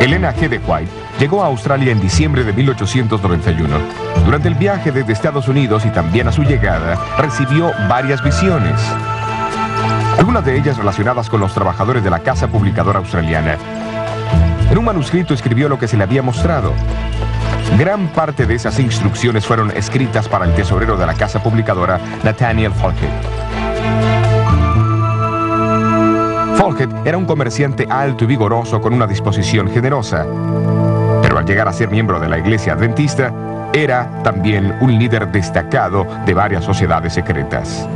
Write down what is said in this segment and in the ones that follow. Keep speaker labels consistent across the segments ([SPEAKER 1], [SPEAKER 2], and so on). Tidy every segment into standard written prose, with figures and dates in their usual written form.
[SPEAKER 1] Elena G. de White llegó a Australia en diciembre de 1891. Durante el viaje desde Estados Unidos y también a su llegada, recibió varias visiones. Algunas de ellas relacionadas con los trabajadores de la casa publicadora australiana. En un manuscrito escribió lo que se le había mostrado. Gran parte de esas instrucciones fueron escritas para el tesorero de la casa publicadora, Nathaniel Falkett. Falkett era un comerciante alto y vigoroso con una disposición generosa. Pero al llegar a ser miembro de la Iglesia Adventista, era también un líder destacado de varias sociedades secretas.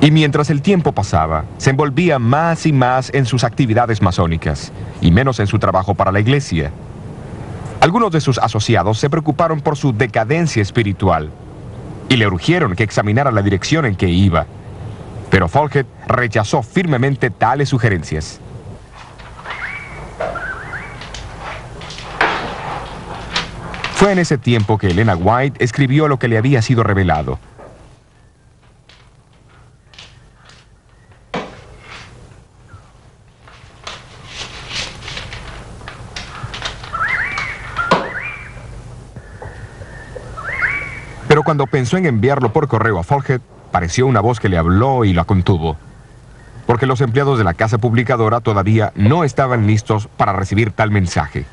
[SPEAKER 1] Y mientras el tiempo pasaba, se envolvía más y más en sus actividades masónicas, y menos en su trabajo para la iglesia. Algunos de sus asociados se preocuparon por su decadencia espiritual, y le urgieron que examinara la dirección en que iba. Pero Falkett rechazó firmemente tales sugerencias. Fue en ese tiempo que Elena White escribió lo que le había sido revelado. Pero cuando pensó en enviarlo por correo a Falkett, pareció una voz que le habló y la contuvo. Porque los empleados de la casa publicadora todavía no estaban listos para recibir tal mensaje.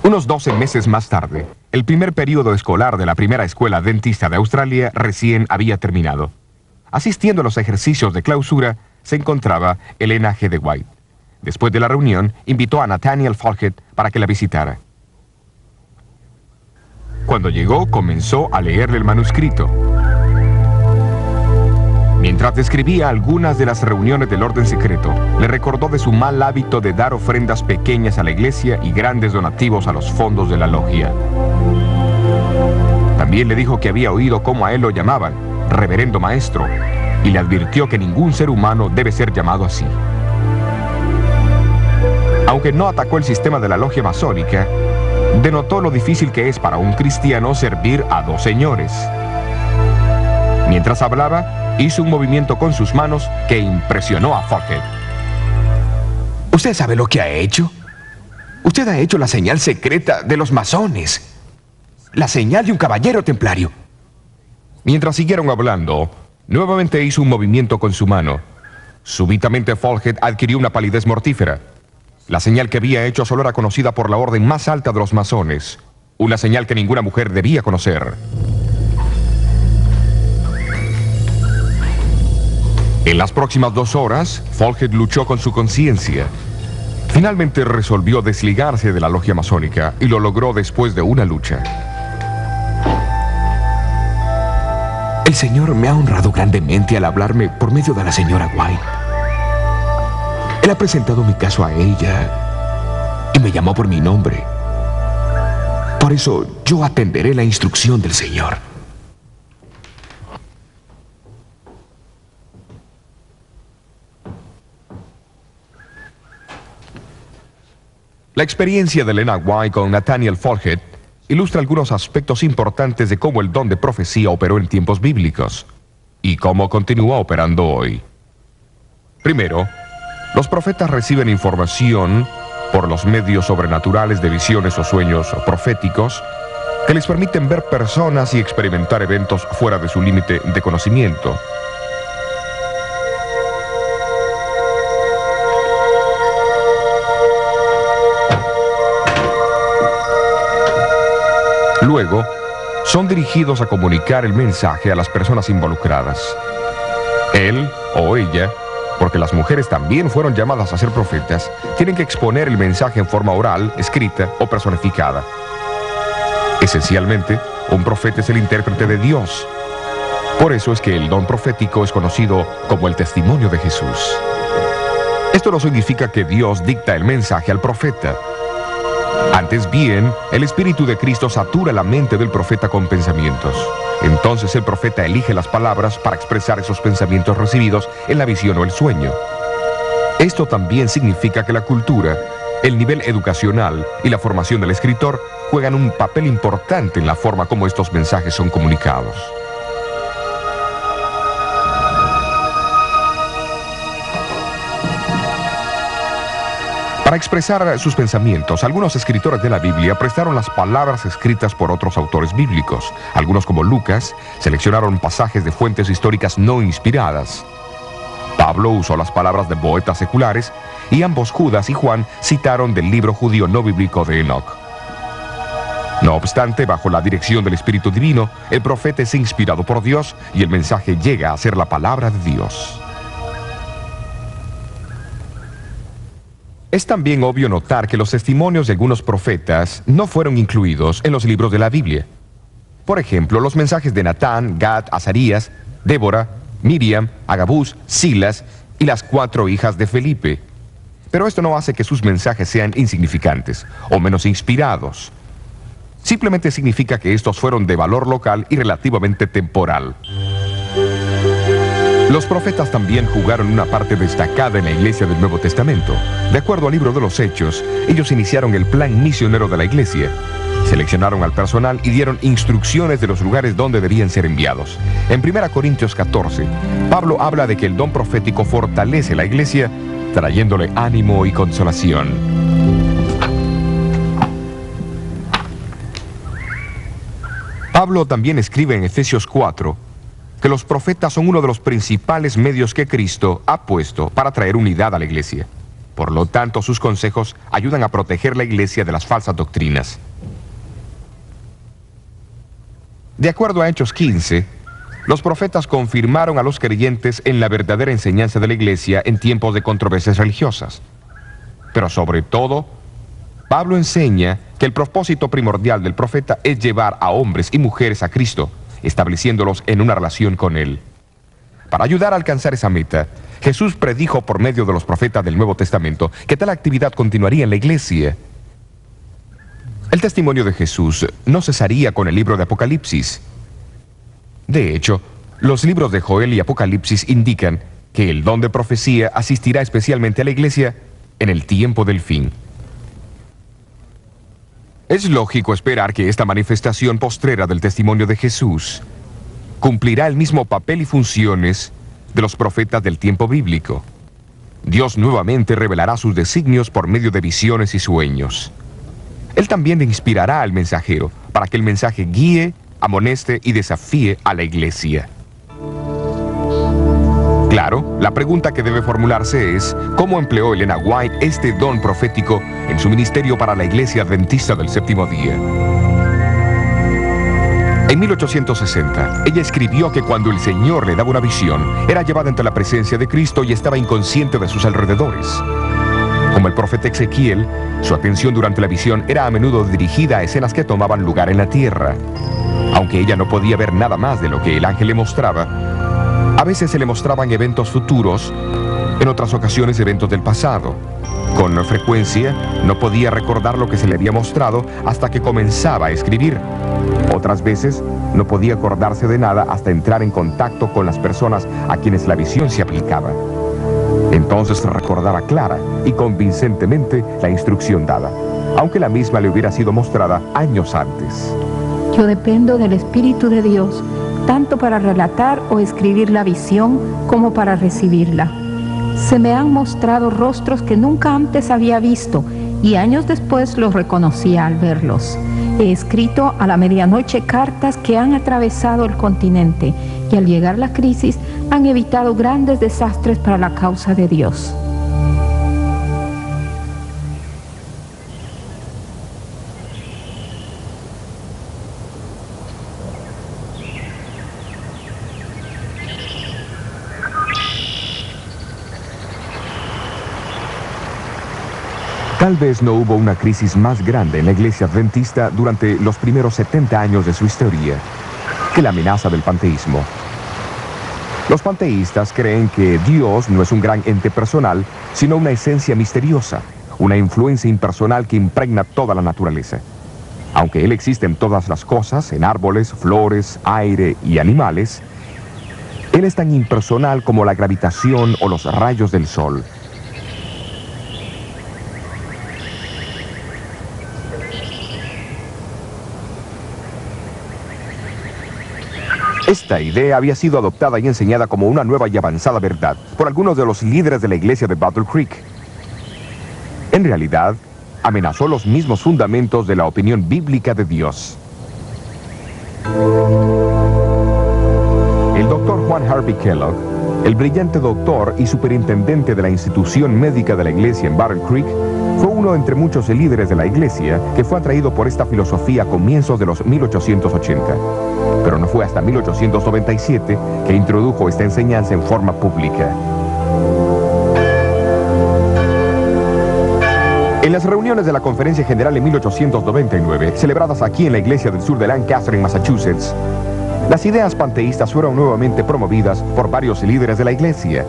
[SPEAKER 1] Unos 12 meses más tarde, el primer período escolar de la primera escuela adventista de Australia recién había terminado. Asistiendo a los ejercicios de clausura, se encontraba Elena G. de White. Después de la reunión, invitó a Nathaniel Falkett para que la visitara. Cuando llegó, comenzó a leerle el manuscrito. Mientras describía algunas de las reuniones del orden secreto, le recordó de su mal hábito de dar ofrendas pequeñas a la iglesia y grandes donativos a los fondos de la logia. También le dijo que había oído cómo a él lo llamaban, reverendo maestro, y le advirtió que ningún ser humano debe ser llamado así. Aunque no atacó el sistema de la logia masónica, denotó lo difícil que es para un cristiano servir a dos señores. Mientras hablaba, hizo un movimiento con sus manos que impresionó a Falkett.
[SPEAKER 2] ¿Usted sabe lo que ha hecho? Usted ha hecho la señal secreta de los masones. La señal de un caballero templario.
[SPEAKER 1] Mientras siguieron hablando, nuevamente hizo un movimiento con su mano. Súbitamente Falkett adquirió una palidez mortífera. La señal que había hecho solo era conocida por la orden más alta de los masones, una señal que ninguna mujer debía conocer. En las próximas 2 horas, Falkett luchó con su conciencia. Finalmente resolvió desligarse de la logia masónica y lo logró después de una lucha.
[SPEAKER 2] El Señor me ha honrado grandemente al hablarme por medio de la señora White. Él ha presentado mi caso a ella y me llamó por mi nombre. Por eso yo atenderé la instrucción del Señor.
[SPEAKER 1] La experiencia de Elena White con Nathaniel Falkett ilustra algunos aspectos importantes de cómo el don de profecía operó en tiempos bíblicos y cómo continúa operando hoy. Primero, los profetas reciben información por los medios sobrenaturales de visiones o sueños proféticos que les permiten ver personas y experimentar eventos fuera de su límite de conocimiento. Luego, son dirigidos a comunicar el mensaje a las personas involucradas. Él o ella, porque las mujeres también fueron llamadas a ser profetas, tienen que exponer el mensaje en forma oral, escrita o personificada. Esencialmente, un profeta es el intérprete de Dios. Por eso es que el don profético es conocido como el testimonio de Jesús. Esto no significa que Dios dicta el mensaje al profeta. Antes bien, el Espíritu de Cristo satura la mente del profeta con pensamientos. Entonces el profeta elige las palabras para expresar esos pensamientos recibidos en la visión o el sueño. Esto también significa que la cultura El nivel educacional y la formación del escritor juegan un papel importante en la forma como estos mensajes son comunicados. Para expresar sus pensamientos, algunos escritores de la Biblia prestaron las palabras escritas por otros autores bíblicos. Algunos, como Lucas, seleccionaron pasajes de fuentes históricas no inspiradas. Pablo usó las palabras de poetas seculares y ambos, Judas y Juan, citaron del libro judío no bíblico de Enoch. No obstante, bajo la dirección del Espíritu Divino, el profeta es inspirado por Dios y el mensaje llega a ser la palabra de Dios. Es también obvio notar que los testimonios de algunos profetas no fueron incluidos en los libros de la Biblia. Por ejemplo, los mensajes de Natán, Gad, Azarías, Débora, Miriam, Agabús, Silas y las 4 hijas de Felipe. Pero esto no hace que sus mensajes sean insignificantes o menos inspirados. Simplemente significa que estos fueron de valor local y relativamente temporal. Los profetas también jugaron una parte destacada en la iglesia del Nuevo Testamento. De acuerdo al libro de los Hechos, ellos iniciaron el plan misionero de la iglesia. Seleccionaron al personal y dieron instrucciones de los lugares donde debían ser enviados. En 1 Corintios 14, Pablo habla de que el don profético fortalece la iglesia, trayéndole ánimo y consolación. Pablo también escribe en Efesios 4 que los profetas son uno de los principales medios que Cristo ha puesto para traer unidad a la iglesia. Por lo tanto, sus consejos ayudan a proteger la iglesia de las falsas doctrinas. De acuerdo a Hechos 15, los profetas confirmaron a los creyentes en la verdadera enseñanza de la iglesia en tiempos de controversias religiosas. Pero sobre todo, Pablo enseña que el propósito primordial del profeta es llevar a hombres y mujeres a Cristo, estableciéndolos en una relación con Él. Para ayudar a alcanzar esa meta, Jesús predijo por medio de los profetas del Nuevo Testamento que tal actividad continuaría en la iglesia. El testimonio de Jesús no cesaría con el libro de Apocalipsis. De hecho, los libros de Joel y Apocalipsis indican que el don de profecía asistirá especialmente a la iglesia en el tiempo del fin. Es lógico esperar que esta manifestación postrera del testimonio de Jesús cumplirá el mismo papel y funciones de los profetas del tiempo bíblico. Dios nuevamente revelará sus designios por medio de visiones y sueños. Él también inspirará al mensajero para que el mensaje guíe, amoneste y desafíe a la iglesia. Claro, la pregunta que debe formularse es, ¿cómo empleó Elena White este don profético en su ministerio para la Iglesia Adventista del Séptimo Día? En 1860, ella escribió que cuando el Señor le daba una visión, era llevada ante la presencia de Cristo y estaba inconsciente de sus alrededores. Como el profeta Ezequiel, su atención durante la visión era a menudo dirigida a escenas que tomaban lugar en la tierra. Aunque ella no podía ver nada más de lo que el ángel le mostraba, a veces se le mostraban eventos futuros, en otras ocasiones eventos del pasado. Con frecuencia, no podía recordar lo que se le había mostrado hasta que comenzaba a escribir. Otras veces, no podía acordarse de nada hasta entrar en contacto con las personas a quienes la visión se aplicaba. Entonces recordaba clara y convincentemente la instrucción dada, aunque la misma le hubiera sido mostrada años antes.
[SPEAKER 3] Yo dependo del Espíritu de Dios, tanto para relatar o escribir la visión como para recibirla. Se me han mostrado rostros que nunca antes había visto y años después los reconocía al verlos. He escrito a la medianoche cartas que han atravesado el continente y al llegar la crisis han evitado grandes desastres para la causa de Dios.
[SPEAKER 1] Tal vez no hubo una crisis más grande en la iglesia adventista durante los primeros 70 años de su historia que la amenaza del panteísmo. Los panteístas creen que Dios no es un gran ente personal, sino una esencia misteriosa, una influencia impersonal que impregna toda la naturaleza. Aunque Él existe en todas las cosas, en árboles, flores, aire y animales, Él es tan impersonal como la gravitación o los rayos del sol. Esta idea había sido adoptada y enseñada como una nueva y avanzada verdad por algunos de los líderes de la iglesia de Battle Creek. En realidad, amenazó los mismos fundamentos de la opinión bíblica de Dios. El doctor Juan Harvey Kellogg, el brillante doctor y superintendente de la institución médica de la iglesia en Battle Creek, fue uno entre muchos líderes de la iglesia que fue atraído por esta filosofía a comienzos de los 1880. Pero no fue hasta 1897 que introdujo esta enseñanza en forma pública. En las reuniones de la Conferencia General en 1899, celebradas aquí en la iglesia del sur de Lancaster, en Massachusetts, las ideas panteístas fueron nuevamente promovidas por varios líderes de la iglesia.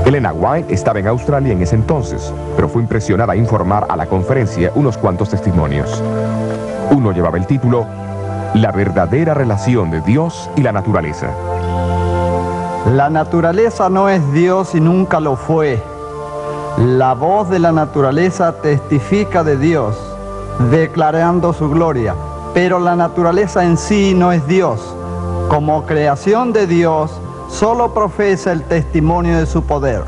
[SPEAKER 1] Elena White estaba en Australia en ese entonces, pero fue impresionada a informar a la conferencia unos cuantos testimonios. Uno llevaba el título La verdadera relación de Dios y la naturaleza.
[SPEAKER 4] La naturaleza no es Dios y nunca lo fue. La voz de la naturaleza testifica de Dios, declarando su gloria, pero la naturaleza en sí no es Dios. Como creación de Dios, solo profesa el testimonio de su poder.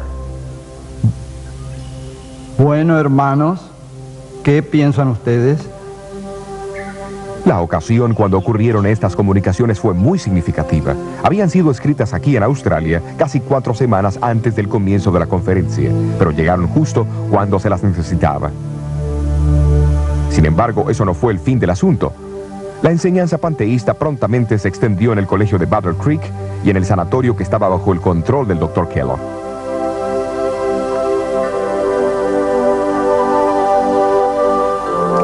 [SPEAKER 4] Bueno, hermanos, ¿qué piensan ustedes?
[SPEAKER 1] La ocasión cuando ocurrieron estas comunicaciones fue muy significativa. Habían sido escritas aquí en Australia casi 4 semanas antes del comienzo de la conferencia, pero llegaron justo cuando se las necesitaba. Sin embargo, eso no fue el fin del asunto. La enseñanza panteísta prontamente se extendió en el colegio de Battle Creek y en el sanatorio que estaba bajo el control del Dr. Kellogg.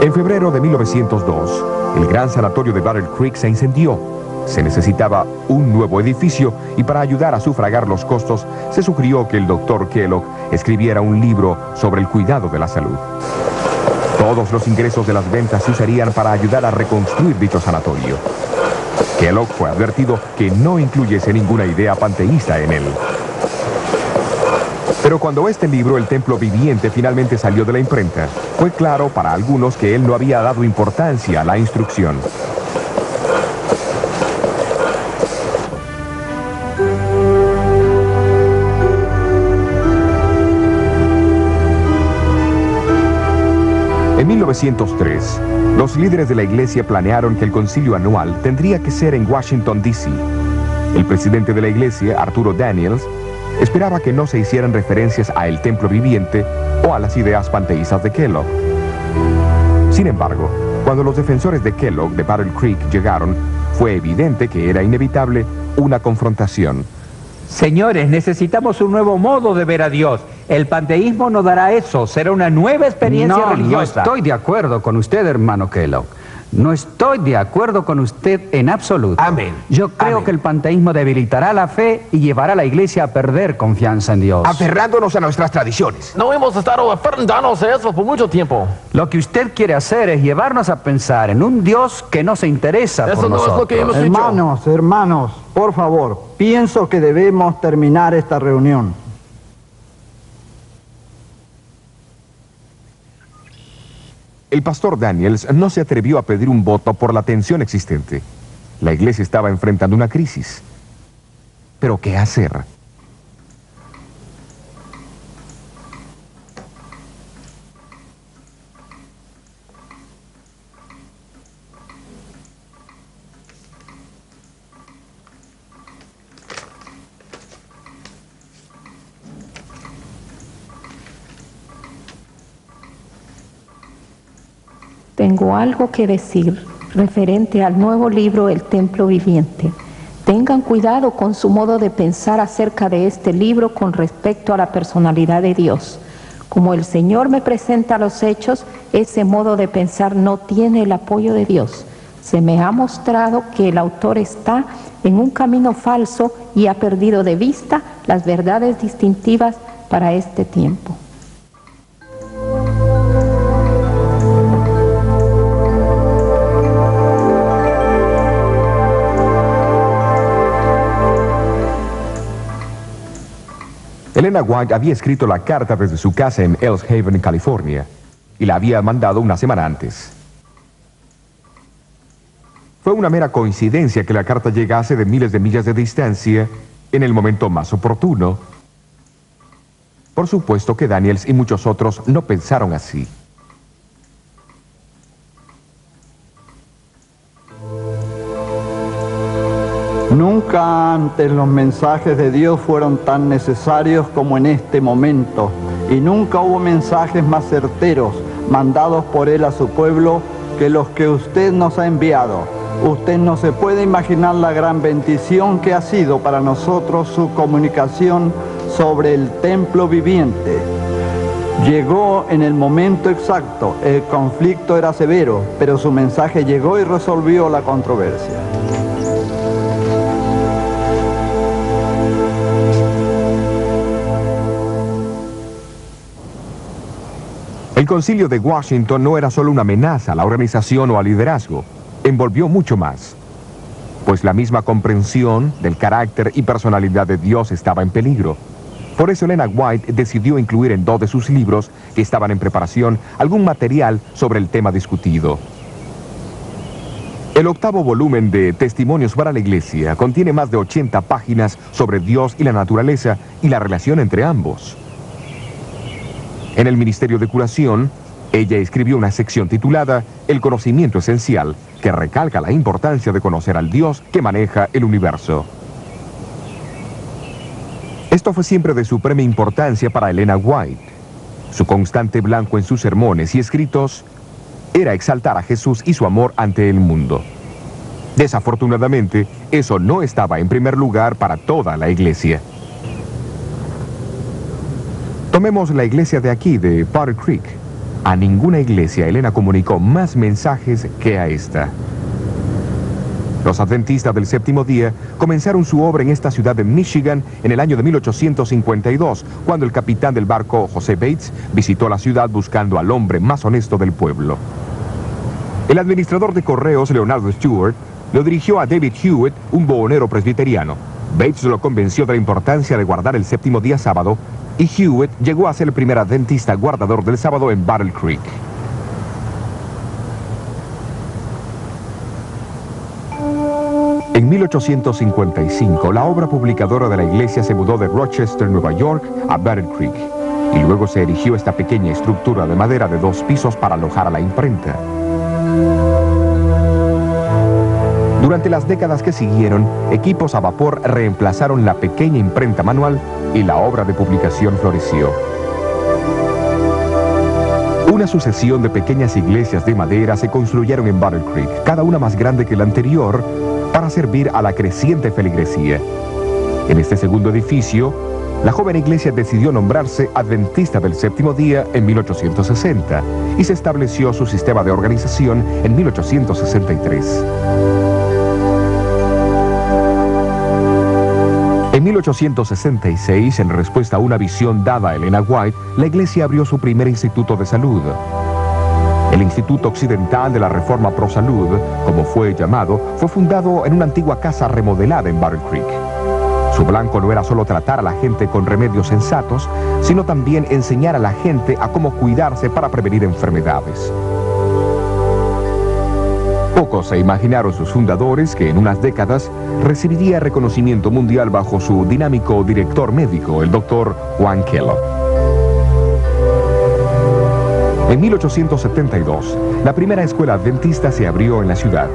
[SPEAKER 1] En febrero de 1902, el gran sanatorio de Battle Creek se incendió. Se necesitaba un nuevo edificio y para ayudar a sufragar los costos, se sugirió que el Dr. Kellogg escribiera un libro sobre el cuidado de la salud. Todos los ingresos de las ventas se usarían para ayudar a reconstruir dicho sanatorio. Kellogg fue advertido que no incluyese ninguna idea panteísta en él. Pero cuando este libro, El Templo Viviente, finalmente salió de la imprenta, fue claro para algunos que él no había dado importancia a la instrucción. En 1903, los líderes de la iglesia planearon que el concilio anual tendría que ser en Washington, D.C. El presidente de la iglesia, Arturo Daniels, esperaba que no se hicieran referencias a El Templo Viviente o a las ideas panteístas de Kellogg. Sin embargo, cuando los defensores de Kellogg de Battle Creek llegaron, fue evidente que era inevitable una confrontación.
[SPEAKER 5] Señores, necesitamos un nuevo modo de ver a Dios. El panteísmo no dará eso, será una nueva experiencia religiosa.
[SPEAKER 6] No estoy de acuerdo con usted, hermano Kellogg. No estoy de acuerdo con usted en absoluto.
[SPEAKER 2] Amén.
[SPEAKER 6] Yo creo que el panteísmo debilitará la fe y llevará a la iglesia a perder confianza en Dios.
[SPEAKER 2] Aferrándonos a nuestras tradiciones.
[SPEAKER 7] No hemos estado aferrándonos a eso por mucho tiempo.
[SPEAKER 6] Lo que usted quiere hacer es llevarnos a pensar en un Dios que no se interesa por nosotros.
[SPEAKER 7] Eso no es lo que hemos dicho.
[SPEAKER 4] Hermanos, por favor, pienso que debemos terminar esta reunión.
[SPEAKER 1] El pastor Daniels no se atrevió a pedir un voto por la tensión existente. La iglesia estaba enfrentando una crisis. ¿Pero qué hacer?
[SPEAKER 3] Tengo algo que decir referente al nuevo libro El Templo Viviente. Tengan cuidado con su modo de pensar acerca de este libro con respecto a la personalidad de Dios. Como el Señor me presenta los hechos, ese modo de pensar no tiene el apoyo de Dios. Se me ha mostrado que el autor está en un camino falso y ha perdido de vista las verdades distintivas para este tiempo.
[SPEAKER 1] Elena White había escrito la carta desde su casa en Ells Haven, California, y la había mandado una semana antes. Fue una mera coincidencia que la carta llegase de miles de millas de distancia en el momento más oportuno. Por supuesto que Daniels y muchos otros no pensaron así.
[SPEAKER 4] Nunca antes los mensajes de Dios fueron tan necesarios como en este momento, y nunca hubo mensajes más certeros mandados por Él a su pueblo que los que usted nos ha enviado. Usted no se puede imaginar la gran bendición que ha sido para nosotros su comunicación sobre el templo viviente. Llegó en el momento exacto. El conflicto era severo, pero su mensaje llegó y resolvió la controversia.
[SPEAKER 1] El concilio de Washington no era solo una amenaza a la organización o al liderazgo, envolvió mucho más, pues la misma comprensión del carácter y personalidad de Dios estaba en peligro. Por eso Elena White decidió incluir en 2 de sus libros, que estaban en preparación, algún material sobre el tema discutido. El 8º volumen de Testimonios para la Iglesia contiene más de 80 páginas sobre Dios y la naturaleza y la relación entre ambos. En el Ministerio de Curación, ella escribió una sección titulada El conocimiento esencial, que recalca la importancia de conocer al Dios que maneja el universo. Esto fue siempre de suprema importancia para Elena White. Su constante blanco en sus sermones y escritos era exaltar a Jesús y su amor ante el mundo. Desafortunadamente, eso no estaba en primer lugar para toda la iglesia. Tomemos la iglesia de aquí, de Battle Creek. A ninguna iglesia Elena comunicó más mensajes que a esta. Los adventistas del séptimo día comenzaron su obra en esta ciudad de Michigan en el año de 1852, cuando el capitán del barco, José Bates, visitó la ciudad buscando al hombre más honesto del pueblo. El administrador de correos, Leonardo Stewart, lo dirigió a David Hewitt, un buhonero presbiteriano. Bates lo convenció de la importancia de guardar el séptimo día sábado, y Hewitt llegó a ser el primer adventista guardador del sábado en Battle Creek. En 1855, la obra publicadora de la iglesia se mudó de Rochester, Nueva York, a Battle Creek, y luego se erigió esta pequeña estructura de madera de 2 pisos para alojar a la imprenta. Durante las décadas que siguieron, equipos a vapor reemplazaron la pequeña imprenta manual y la obra de publicación floreció. Una sucesión de pequeñas iglesias de madera se construyeron en Battle Creek, cada una más grande que la anterior, para servir a la creciente feligresía. En este segundo edificio, la joven iglesia decidió nombrarse Adventista del Séptimo Día en 1860 y se estableció su sistema de organización en 1863. En 1866, en respuesta a una visión dada a Elena White, la iglesia abrió su primer instituto de salud. El Instituto Occidental de la Reforma Pro Salud, como fue llamado, fue fundado en una antigua casa remodelada en Battle Creek. Su blanco no era solo tratar a la gente con remedios sensatos, sino también enseñar a la gente a cómo cuidarse para prevenir enfermedades. Pocos se imaginaron sus fundadores que en unas décadas recibiría reconocimiento mundial bajo su dinámico director médico, el Dr. Juan Kellogg. En 1872, la primera escuela adventista se abrió en la ciudad.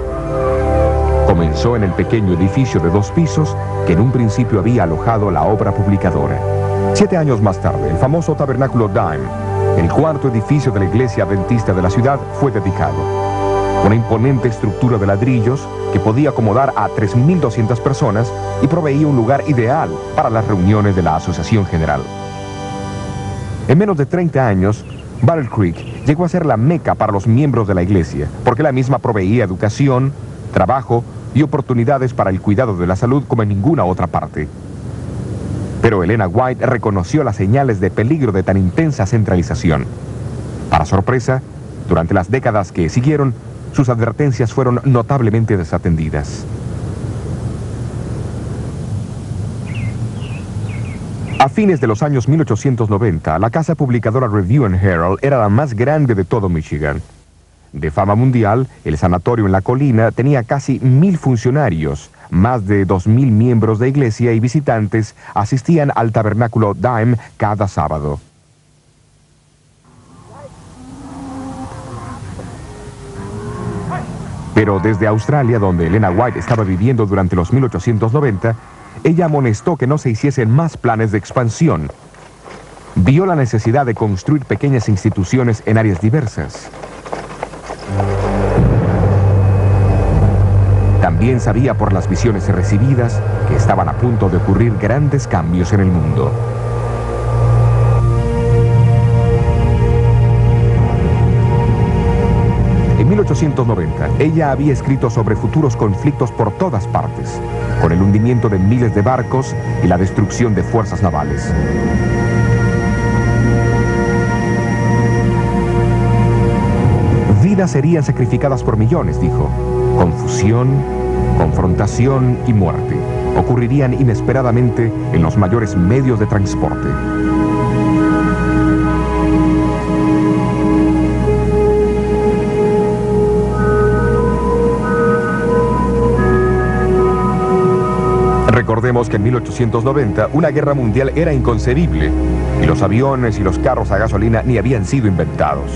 [SPEAKER 1] Comenzó en el pequeño edificio de 2 pisos que en un principio había alojado la obra publicadora. 7 años más tarde, el famoso tabernáculo Dime, el 4º edificio de la iglesia adventista de la ciudad, fue dedicado. Una imponente estructura de ladrillos que podía acomodar a 3.200 personas y proveía un lugar ideal para las reuniones de la Asociación General. En menos de 30 años, Battle Creek llegó a ser la meca para los miembros de la iglesia, porque la misma proveía educación, trabajo y oportunidades para el cuidado de la salud como en ninguna otra parte. Pero Elena White reconoció las señales de peligro de tan intensa centralización. Para sorpresa, durante las décadas que siguieron, sus advertencias fueron notablemente desatendidas. A fines de los años 1890, la casa publicadora Review and Herald era la más grande de todo Michigan. De fama mundial, el sanatorio en la colina tenía casi 1000 funcionarios, más de 2000 miembros de iglesia y visitantes asistían al tabernáculo Dime cada sábado. Pero desde Australia, donde Elena White estaba viviendo durante los 1890, ella amonestó que no se hiciesen más planes de expansión. Vio la necesidad de construir pequeñas instituciones en áreas diversas. También sabía por las visiones recibidas que estaban a punto de ocurrir grandes cambios en el mundo. En 1890, ella había escrito sobre futuros conflictos por todas partes, con el hundimiento de miles de barcos y la destrucción de fuerzas navales. Vidas serían sacrificadas por millones, dijo. Confusión, confrontación y muerte ocurrirían inesperadamente en los mayores medios de transporte. Recordemos que en 1890 una guerra mundial era inconcebible y los aviones y los carros a gasolina ni habían sido inventados.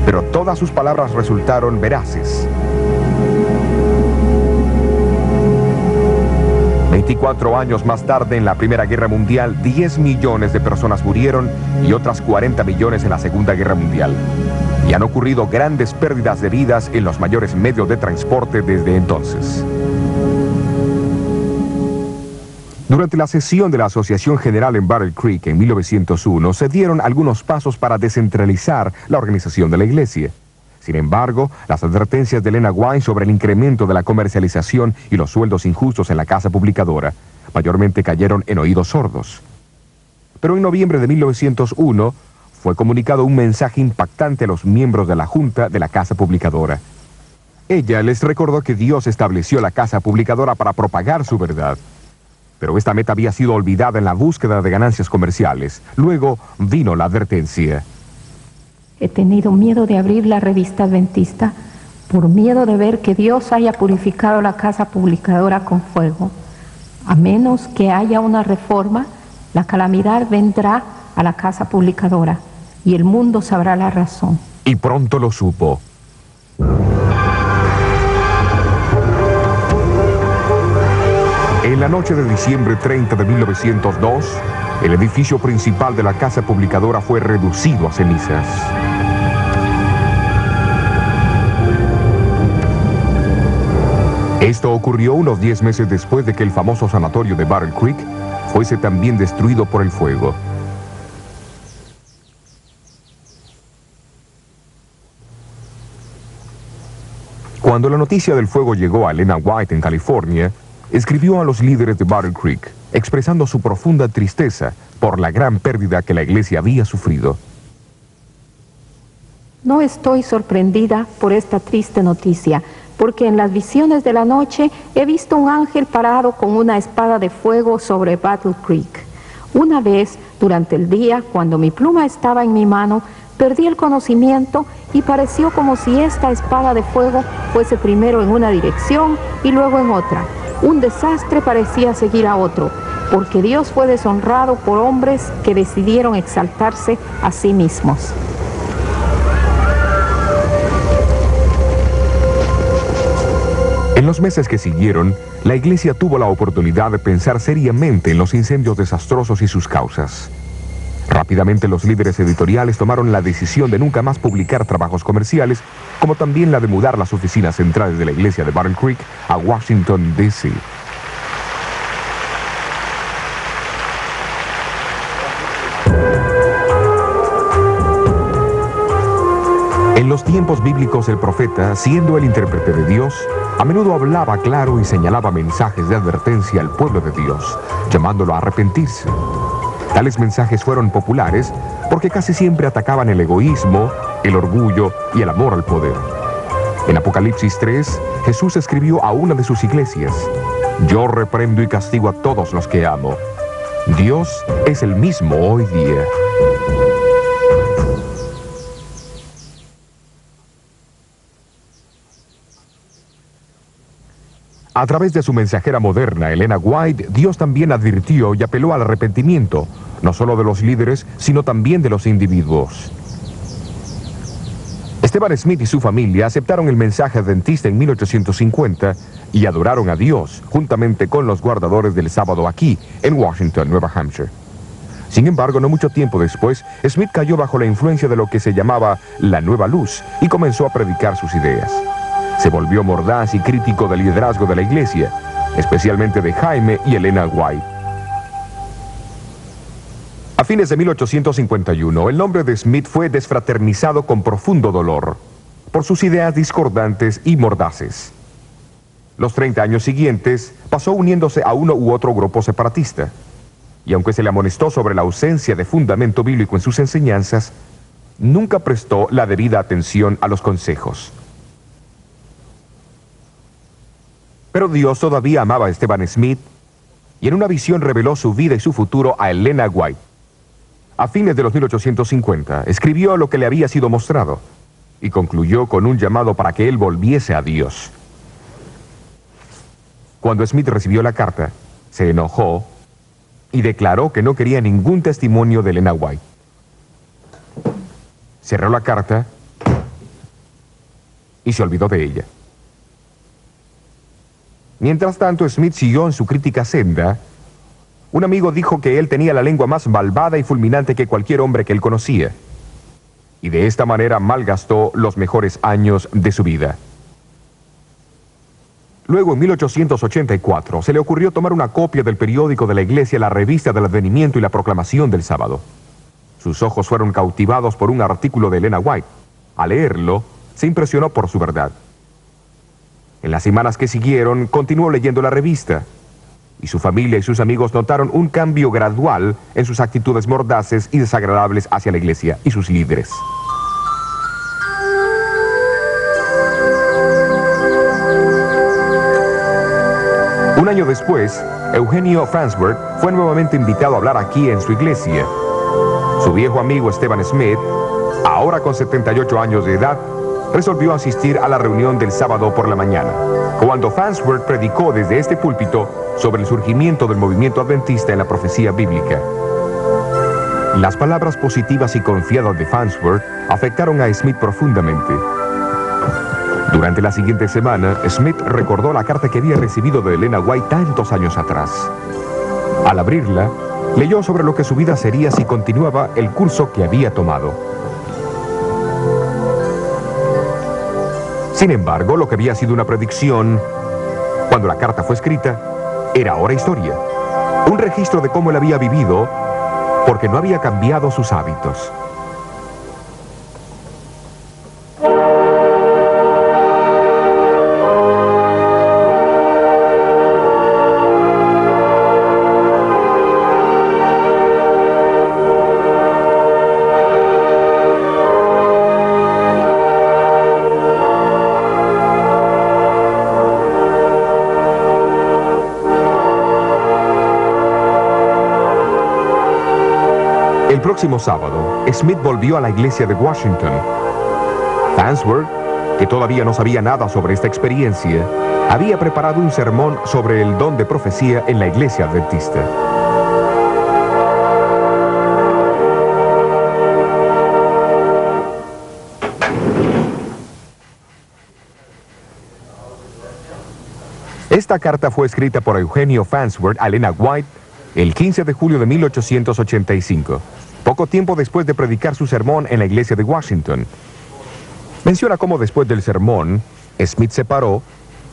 [SPEAKER 1] Pero todas sus palabras resultaron veraces. 24 años más tarde, en la Primera Guerra Mundial, 10 millones de personas murieron y otras 40 millones en la Segunda Guerra Mundial. Y han ocurrido grandes pérdidas de vidas en los mayores medios de transporte desde entonces. Durante la sesión de la Asociación General en Battle Creek en 1901, se dieron algunos pasos para descentralizar la organización de la iglesia. Sin embargo, las advertencias de Elena White sobre el incremento de la comercialización y los sueldos injustos en la casa publicadora mayormente cayeron en oídos sordos. Pero en noviembre de 1901 fue comunicado un mensaje impactante a los miembros de la Junta de la Casa Publicadora. Ella les recordó que Dios estableció la Casa Publicadora para propagar su verdad. Pero esta meta había sido olvidada en la búsqueda de ganancias comerciales. Luego vino la advertencia.
[SPEAKER 3] He tenido miedo de abrir la revista adventista por miedo de ver que Dios haya purificado la casa publicadora con fuego. A menos que haya una reforma, la calamidad vendrá a la casa publicadora y el mundo sabrá la razón.
[SPEAKER 1] Y pronto lo supo. En la noche de diciembre 30 de 1902, el edificio principal de la casa publicadora fue reducido a cenizas. Esto ocurrió unos 10 meses después de que el famoso sanatorio de Battle Creek fuese también destruido por el fuego. Cuando la noticia del fuego llegó a Elena White en California, escribió a los líderes de Battle Creek, expresando su profunda tristeza por la gran pérdida que la iglesia había sufrido.
[SPEAKER 3] No estoy sorprendida por esta triste noticia, porque en las visiones de la noche he visto un ángel parado con una espada de fuego sobre Battle Creek. Una vez, durante el día, cuando mi pluma estaba en mi mano, perdí el conocimiento y pareció como si esta espada de fuego fuese primero en una dirección y luego en otra. Un desastre parecía seguir a otro, porque Dios fue deshonrado por hombres que decidieron exaltarse a sí mismos.
[SPEAKER 1] En los meses que siguieron, la iglesia tuvo la oportunidad de pensar seriamente en los incendios desastrosos y sus causas. Rápidamente los líderes editoriales tomaron la decisión de nunca más publicar trabajos comerciales, como también la de mudar las oficinas centrales de la iglesia de Battle Creek a Washington, D.C. En los tiempos bíblicos, el profeta, siendo el intérprete de Dios, a menudo hablaba claro y señalaba mensajes de advertencia al pueblo de Dios, llamándolo a arrepentirse. Tales mensajes fueron populares porque casi siempre atacaban el egoísmo, el orgullo y el amor al poder. En Apocalipsis 3, Jesús escribió a una de sus iglesias: «Yo reprendo y castigo a todos los que amo». Dios es el mismo hoy día. A través de su mensajera moderna, Elena White, Dios también advirtió y apeló al arrepentimiento, no solo de los líderes, sino también de los individuos. Esteban Smith y su familia aceptaron el mensaje adventista en 1850 y adoraron a Dios, juntamente con los guardadores del sábado aquí, en Washington, Nueva Hampshire. Sin embargo, no mucho tiempo después, Smith cayó bajo la influencia de lo que se llamaba la Nueva Luz y comenzó a predicar sus ideas. Se volvió mordaz y crítico del liderazgo de la iglesia, especialmente de Jaime y Elena White. A fines de 1851, el nombre de Smith fue desfraternizado con profundo dolor por sus ideas discordantes y mordaces. Los 30 años siguientes pasó uniéndose a uno u otro grupo separatista, y aunque se le amonestó sobre la ausencia de fundamento bíblico en sus enseñanzas, nunca prestó la debida atención a los consejos. Pero Dios todavía amaba a Esteban Smith, y en una visión reveló su vida y su futuro a Elena White. A fines de los 1850, escribió lo que le había sido mostrado, y concluyó con un llamado para que él volviese a Dios. Cuando Smith recibió la carta, se enojó y declaró que no quería ningún testimonio de Elena White. Cerró la carta y se olvidó de ella. Mientras tanto, Smith siguió en su crítica senda. Un amigo dijo que él tenía la lengua más malvada y fulminante que cualquier hombre que él conocía, y de esta manera malgastó los mejores años de su vida. Luego, en 1884, se le ocurrió tomar una copia del periódico de la iglesia, la Revista del Advenimiento y la Proclamación del Sábado. Sus ojos fueron cautivados por un artículo de Elena White. Al leerlo, se impresionó por su verdad. En las semanas que siguieron, continuó leyendo la revista, y su familia y sus amigos notaron un cambio gradual en sus actitudes mordaces y desagradables hacia la iglesia y sus líderes. Un año después, Eugenio Farnsworth fue nuevamente invitado a hablar aquí en su iglesia. Su viejo amigo Esteban Smith, ahora con 78 años de edad, resolvió asistir a la reunión del sábado por la mañana, cuando Farnsworth predicó desde este púlpito sobre el surgimiento del movimiento adventista en la profecía bíblica. Las palabras positivas y confiadas de Farnsworth afectaron a Smith profundamente. Durante la siguiente semana, Smith recordó la carta que había recibido de Elena White tantos años atrás. Al abrirla, leyó sobre lo que su vida sería si continuaba el curso que había tomado. Sin embargo, lo que había sido una predicción cuando la carta fue escrita, era ahora historia. Un registro de cómo él había vivido, porque no había cambiado sus hábitos. El próximo sábado, Smith volvió a la iglesia de Washington. Farnsworth, que todavía no sabía nada sobre esta experiencia, había preparado un sermón sobre el don de profecía en la iglesia adventista. Esta carta fue escrita por Eugenio Farnsworth a Elena White el 15 de julio de 1885, poco tiempo después de predicar su sermón en la iglesia de Washington. Menciona cómo después del sermón, Smith se paró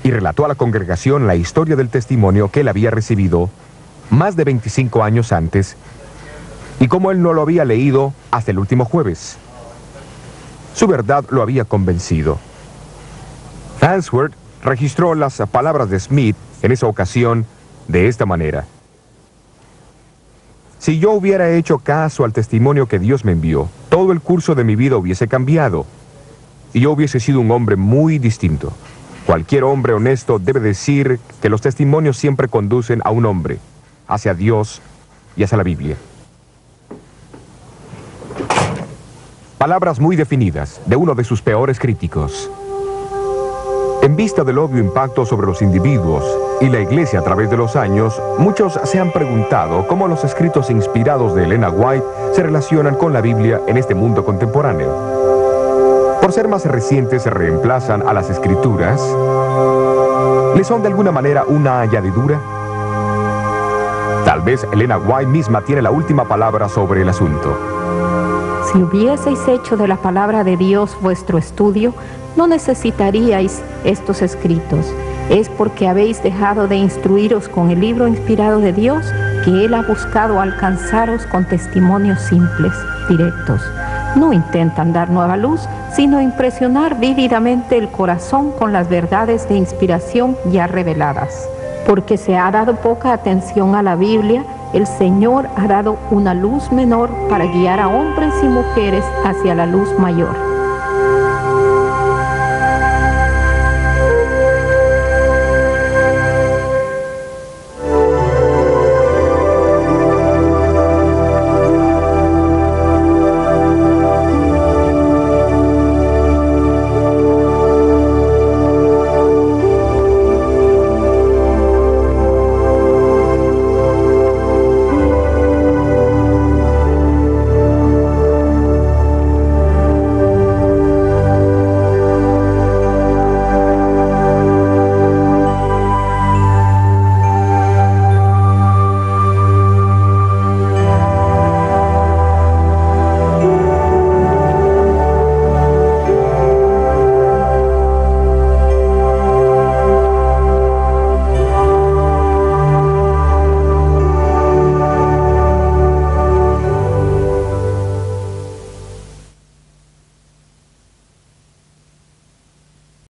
[SPEAKER 1] y relató a la congregación la historia del testimonio que él había recibido más de 25 años antes y cómo él no lo había leído hasta el último jueves. Su verdad lo había convencido. Farnsworth registró las palabras de Smith en esa ocasión de esta manera: si yo hubiera hecho caso al testimonio que Dios me envió, todo el curso de mi vida hubiese cambiado y yo hubiese sido un hombre muy distinto. Cualquier hombre honesto debe decir que los testimonios siempre conducen a un hombre, hacia Dios y hacia la Biblia. Palabras muy definidas de uno de sus peores críticos. En En vista del obvio impacto sobre los individuos y la Iglesia a través de los años, muchos se han preguntado cómo los escritos inspirados de Elena White se relacionan con la Biblia en este mundo contemporáneo. Por ser más recientes, se reemplazan a las escrituras. ¿Le son de alguna manera una añadidura? Tal vez Elena White misma tiene la última palabra sobre el asunto.
[SPEAKER 3] Si hubieseis hecho de la palabra de Dios vuestro estudio, no necesitaríais estos escritos. Es porque habéis dejado de instruiros con el libro inspirado de Dios que Él ha buscado alcanzaros con testimonios simples, directos. No intentan dar nueva luz, sino impresionar vívidamente el corazón con las verdades de inspiración ya reveladas. Porque se ha dado poca atención a la Biblia, el Señor ha dado una luz menor para guiar a hombres y mujeres hacia la luz mayor.